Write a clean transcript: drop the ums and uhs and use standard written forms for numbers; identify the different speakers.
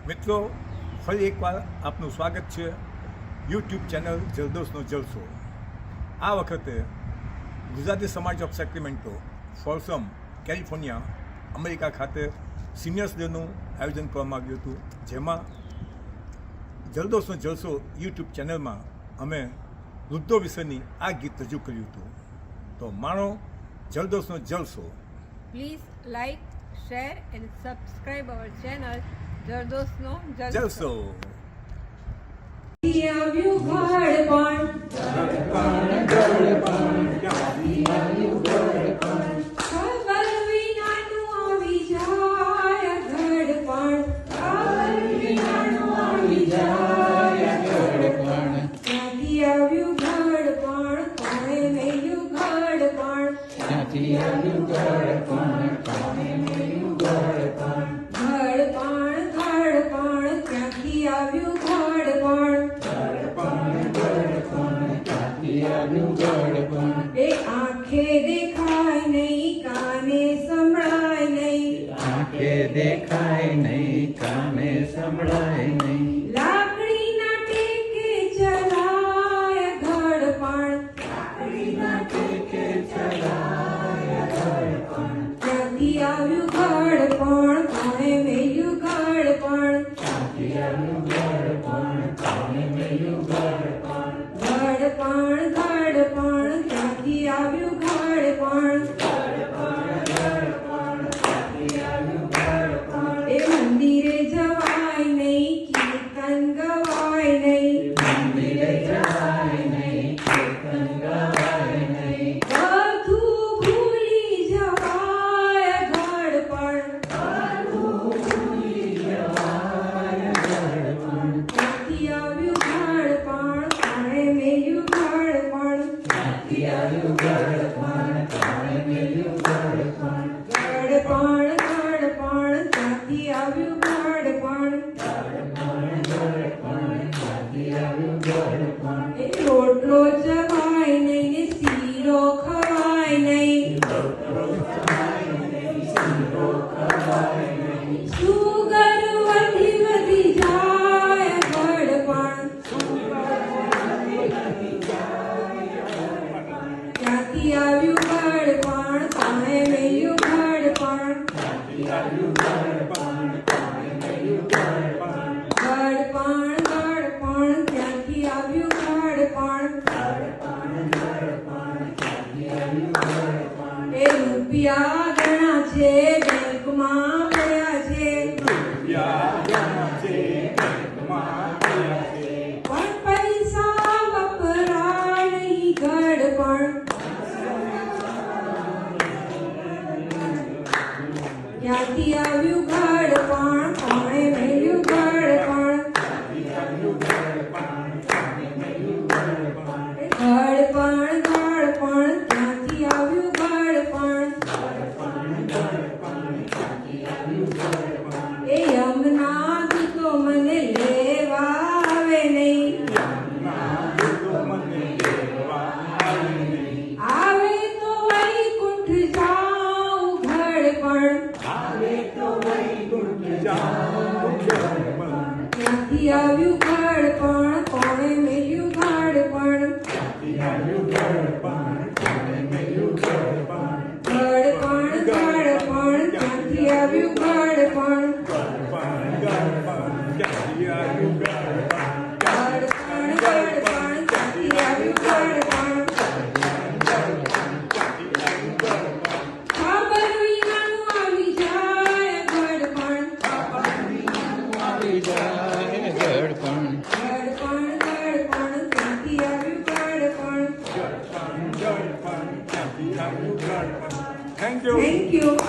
Speaker 1: મિત્રો, ફરી એકવાર આપનું સ્વાગત છે યુટ્યુબ ચેનલ જરદોશનો જલસો. આ વખતે ગુજરાતી સમાજ ઓફ સેક્રેમેન્ટો, ફોર્સમ, કેલિફોર્નિયા, અમેરિકા ખાતે સિનિયર્સ ડેનું આયોજન કરવામાં આવ્યું હતું, જેમાં જરદોશનો જલસો યુટ્યુબ ચેનલમાં અમે વૃદ્ધો વિશેની આ ગીત રજૂ કર્યું હતું. તો માણો જરદોશનો જલસો.
Speaker 2: Please like, share and subscribe our channel જરદોશનો જલસો.
Speaker 1: જલસો.
Speaker 2: આવ્યું ઘડપણ ખબર વિનાનું આવી જાય ઘડપણ ક્યાંથી આવ્યું ઘડપણ કોણે મેલ્યું ઘડપણ ઘડપણ ક્યાંથી આવ્યું ઘડપણ એ આંખે દેખાય નહીં કાને સંભળાય નહીં લાકડીના ટેકે ચલાય ઘડપણ ક્યાંથી આવ્યું ઘડપણ કોણે મેલ્યું ઘડપણ ઘડપણ ક્યાંથી આવ્યું ઘડપણ એ મંદિરે જવાય નહીં કીર્તન ગવાય નહીં બધું ભૂલી જવાય ઘડપણ ક્યાંથી આવ્યું ઘડપણ કોણે મેલ્યું ઘડપણ ઘડપણ ક્યાંથી આવ્યું ઘડપણ એ રોટલો જવાય નહીં ને શીરો ખવાય નહીં સુગર વધી જાય ઘડપણ ક્યાંથી આવ્યું ઘડપણ કોણે મેલ્યું ઘડપણ ઘડપણ ક્યાંથી આવ્યું ઘડપણ એ રૂપિયા ઘણા છે બેંકમાં પડ્યા છે પણ પૈસા વપરાય નહીં ઘડપણ ક્યાંથી આવ્યું ઘડપણ કોણે મેલ્યું ઘડપણ ઘડપણ ક્યાંથી આવ્યું ઘડપણ એ યમના દૂતો મને લેવા આવે નહીં આવે તો વૈકુંઠ જાઉં ઘડપણ ક્યાંથી આવ્યું ઘડપણ કોણે મેલ્યું ઘડપણ ઘડપણ ક્યાંથી આવ્યું ઘડપણ ક્યાંથી આવ્યું ઘડપણ ખબર વિનાનું આવી જાય ઘડપણ ક્યાંથી આવ્યું ઘડપણ
Speaker 1: થેન્ક યુ.